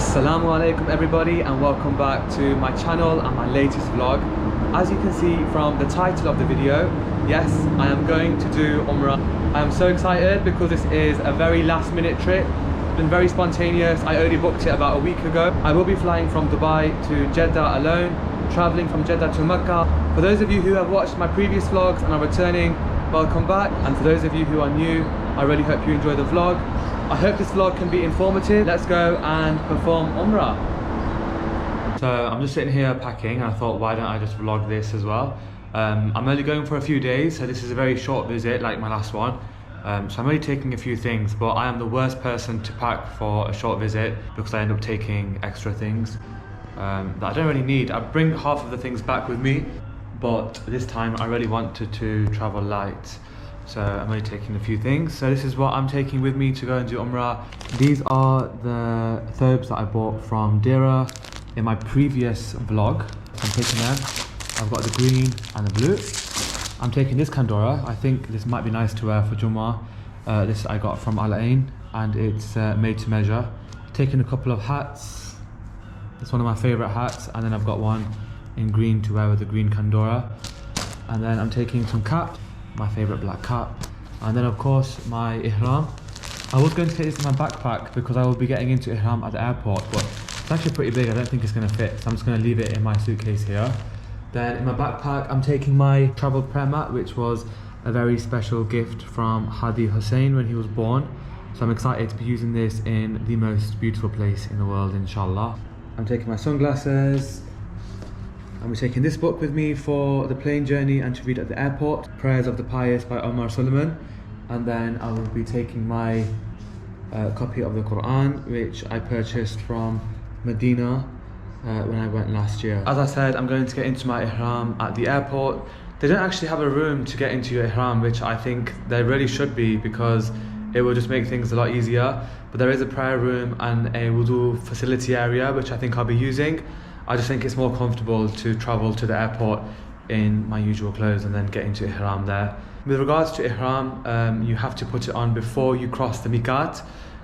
Assalamu alaikum everybody, and welcome back to my channel and my latest vlog. As you can see from the title of the video, yes, I am going to do Umrah. I am so excited because this is a very last minute trip. It's been very spontaneous. I only booked it about a week ago. I will be flying from Dubai to Jeddah alone, traveling from Jeddah to Makkah. For those of you who have watched my previous vlogs and are returning, welcome back. And for those of you who are new, I really hope you enjoy the vlog. I hope this vlog can be informative. Let's go and perform Umrah. So I'm just sitting here packing and I thought, why don't I just vlog this as well? I'm only going for a few days, so this is a very short visit like my last one. So I'm only taking a few things, but I am the worst person to pack for a short visit because I end up taking extra things that I don't really need. I bring half of the things back with me, but this time I really wanted to travel light. So I'm only taking a few things. So this is what I'm taking with me to go and do Umrah. These are the thobes that I bought from Dira in my previous vlog. I'm taking them. I've got the green and the blue. I'm taking this Kandora. I think this might be nice to wear for Jummah. This I got from Al Ain and it's made to measure. Taking a couple of hats. It's one of my favorite hats, and then I've got one in green to wear with the green Kandora. And then I'm taking some caps. My favorite black cap, and then of course my ihram. I was going to take this in my backpack because I will be getting into ihram at the airport, but it's actually pretty big. I don't think it's going to fit, so I'm just going to leave it in my suitcase here. Then in my backpack I'm taking my travel prayer mat, which was a very special gift from Hadi Hussein when he was born, so I'm excited to be using this in the most beautiful place in the world, inshallah. I'm taking my sunglasses. I'm taking this book with me for the plane journey and to read at the airport, Prayers of the Pious by Omar Suleiman. And then I will be taking my copy of the Quran, which I purchased from Medina when I went last year. As I said, I'm going to get into my ihram at the airport. They don't actually have a room to get into your ihram, which I think there really should be, because it will just make things a lot easier. But there is a prayer room and a wudu facility area, which I think I'll be using. I just think it's more comfortable to travel to the airport in my usual clothes and then get into ihram there. With regards to ihram, you have to put it on before you cross the miqat,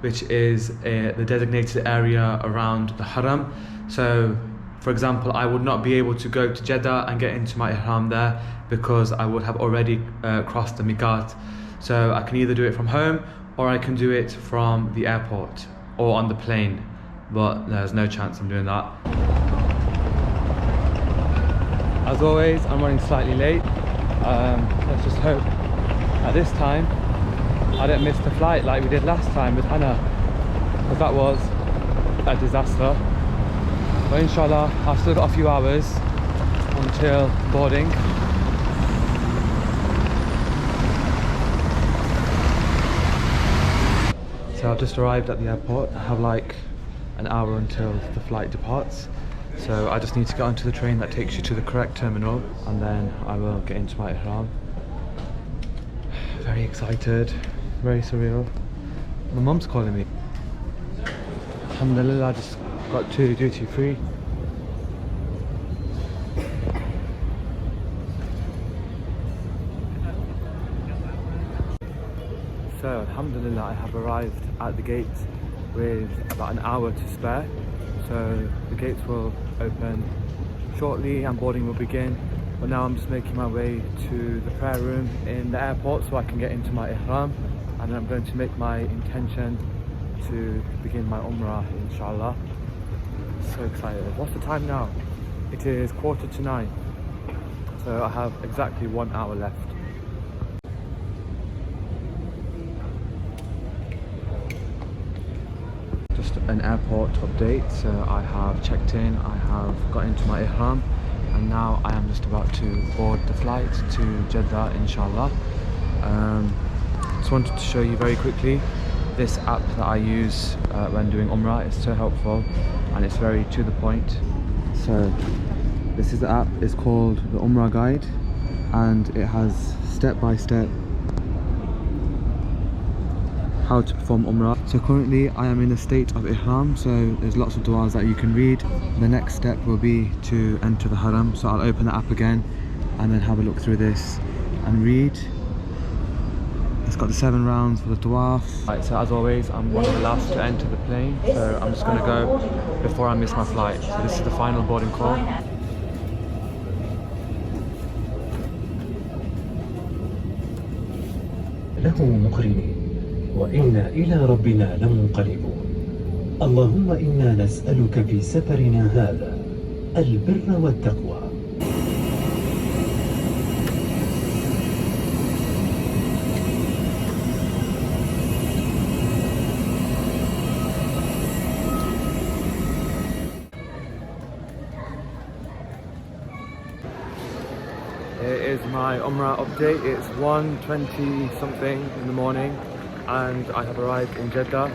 which is the designated area around the haram. So, for example, I would not be able to go to Jeddah and get into my ihram there because I would have already crossed the miqat. So I can either do it from home or I can do it from the airport or on the plane, but there's no chance I'm doing that. As always, I'm running slightly late. Let's just hope at this time I don't miss the flight like we did last time with Hannah, because that was a disaster. But inshallah, I've still got a few hours until boarding. So I've just arrived at the airport. I have like an hour until the flight departs. So I just need to get onto the train that takes you to the correct terminal, and then I will get into my ihram. Very excited, very surreal. My mum's calling me. Alhamdulillah, I just got to duty free. So Alhamdulillah, I have arrived at the gates with about an hour to spare. So the gates will open shortly and boarding will begin, but now I'm just making my way to the prayer room in the airport so I can get into my ihram, and then I'm going to make my intention to begin my Umrah, inshallah. So excited. What's the time now? It is 9:15, so I have exactly 1 hour left. An airport update. So I have checked in, I have got into my ihram, and now I am just about to board the flight to Jeddah, inshallah. Just wanted to show you very quickly this app that I use when doing Umrah. It's so helpful and it's very to the point. So this is the app, it's called the Umrah Guide, and it has step-by-step how to perform Umrah. So currently I am in a state of ihram, so there's lots of du'as that you can read. The next step will be to enter the haram, so I'll open the app again and then have a look through this and read the It's got the 7 rounds for the tawaf. Right, so as always, I'm one of the last to enter the plane, so I'm just going to go before I miss my flight. So this is the final boarding call. له مقرنين وإنا إلى ربنا لمنقلبون. اللهم إنا نسألك في سفرنا هذا البر والتقوى. It is my Umrah update. It's 1:20 something in the morning and I have arrived in Jeddah.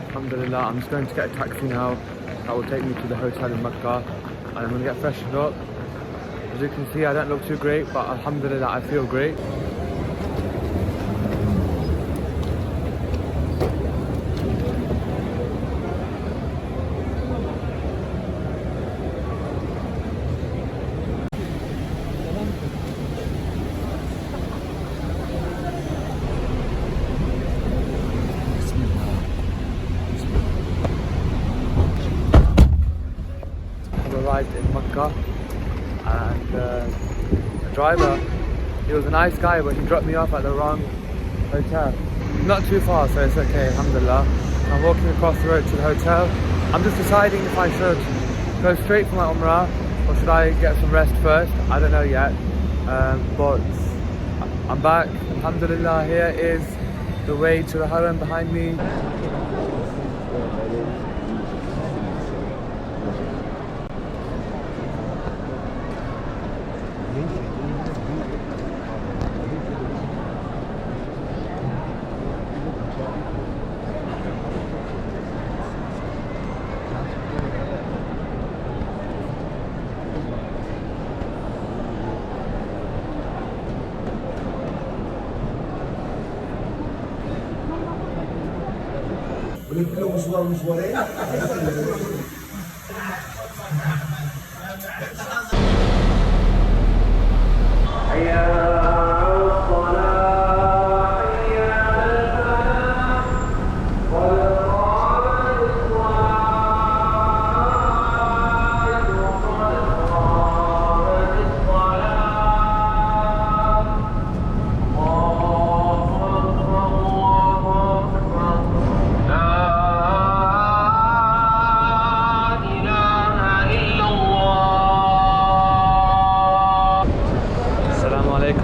Alhamdulillah, I'm just going to get a taxi now that will take me to the hotel in Makkah and I'm going to get freshened up. As you can see, I don't look too great, but Alhamdulillah, I feel great. Arrived in Makkah and the driver, he was a nice guy, but he dropped me off at the wrong hotel. Not too far, so it's okay, alhamdulillah. I'm walking across the road to the hotel. I'm just deciding if I should go straight for my Umrah or should I get some rest first. I don't know yet, but I'm back, alhamdulillah. Here is the way to the Haram behind me.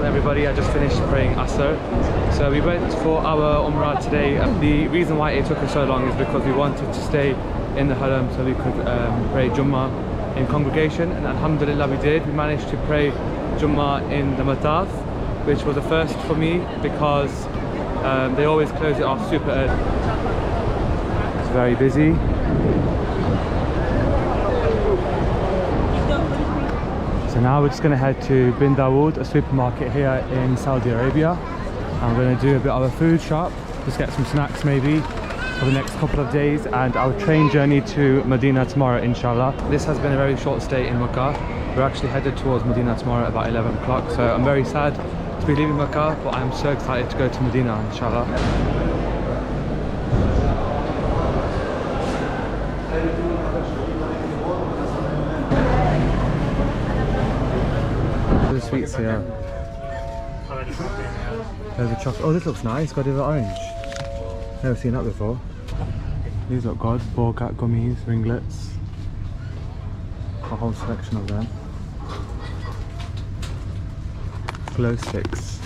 Everybody, I just finished praying Asr. So we went for our Umrah today. The reason why it took us so long is because we wanted to stay in the Haram so we could pray Jummah in congregation, and Alhamdulillah we did. We managed to pray Jummah in the Mataf, which was a first for me because they always close it off super early. It's very busy. So now we're just going to head to Bin Dawood, a supermarket here in Saudi Arabia. I'm going to do a bit of a food shop, just get some snacks maybe for the next couple of days, and our train journey to Medina tomorrow, inshallah. This has been a very short stay in Makkah. We're actually headed towards Medina tomorrow at about 11 o'clock, so I'm very sad to be leaving Makkah, but I'm so excited to go to Medina, inshallah. The sweets here. There's a chocolate. Oh, this looks nice. Got a bit of orange. Never seen that before. These look good. Ballcat gummies, ringlets. A whole selection of them. Glow sticks.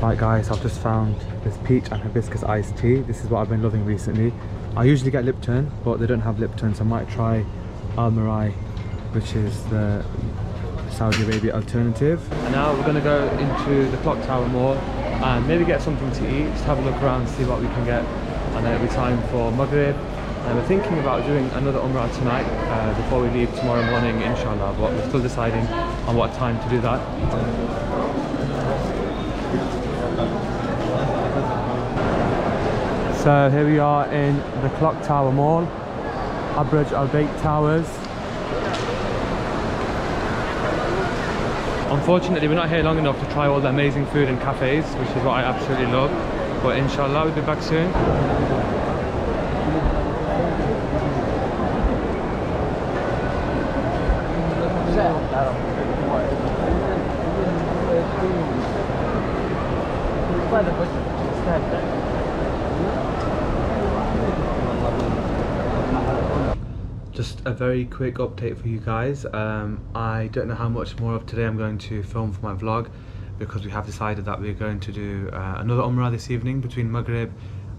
Right guys, I've just found this peach and hibiscus iced tea. This is what I've been loving recently. I usually get Lipton, but they don't have Lipton, so I might try Al Marai, which is the Saudi Arabia alternative. And now we're going to go into the clock tower mall and maybe get something to eat, just have a look around, see what we can get, and then it'll be time for Maghrib. And we're thinking about doing another Umrah tonight before we leave tomorrow morning, inshallah, but we're still deciding on what time to do that. So here we are in the Clock Tower Mall, Abraj Al Bayt Towers. Unfortunately, we're not here long enough to try all the amazing food and cafes, which is what I absolutely love. But inshallah, we'll be back soon. Just a very quick update for you guys. I don't know how much more of today I'm going to film for my vlog, because we have decided that we're going to do another Umrah this evening between Maghrib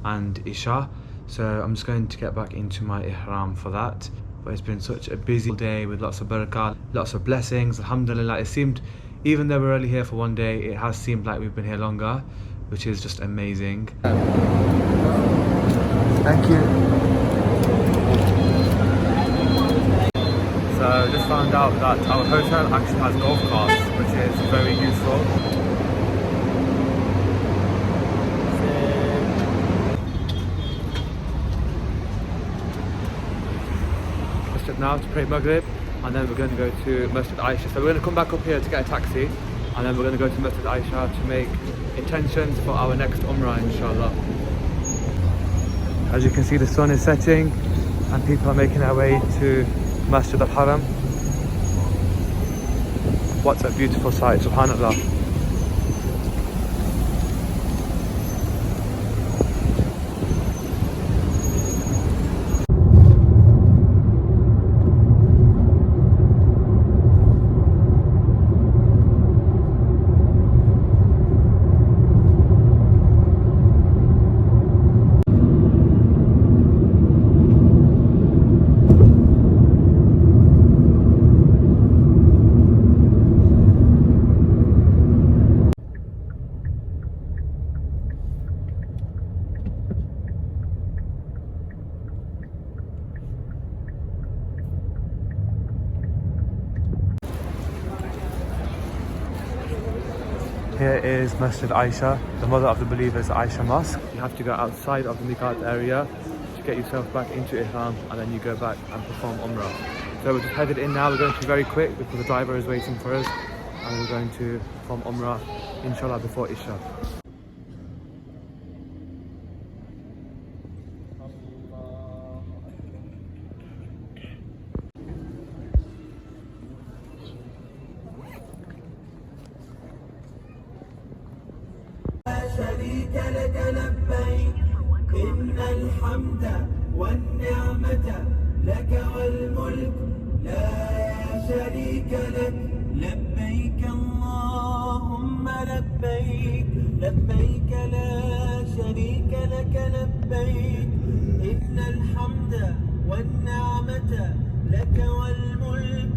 and Isha. So I'm just going to get back into my ihram for that. But it's been such a busy day with lots of barakah, lots of blessings. Alhamdulillah, it seemed, even though we're only here for one day, it has seemed like we've been here longer, which is just amazing. Thank you. So just found out that our hotel actually has golf carts, which is very useful. Masjid now to pray Maghrib, and then we're going to go to Masjid Aisha. So we're going to come back up here to get a taxi, and then we're going to go to Masjid Aisha to make intentions for our next Umrah, inshallah. As you can see, the sun is setting and people are making their way to Masjid al-Haram. What a beautiful sight, subhanallah. Here is Masjid Aisha, the mother of the believers, Aisha Mosque. You have to go outside of the Miqat area to get yourself back into Ihram, and then you go back and perform Umrah. So we're just headed in now. We're going to be very quick because the driver is waiting for us, and we're going to perform Umrah, inshallah, before Isha. شريك لك لبيك إن الحمد والنعمة لك والملك لا شريك لك لبيك اللهم لبيك لبيك لا شريك لك لبيك إن الحمد والنعمة لك والملك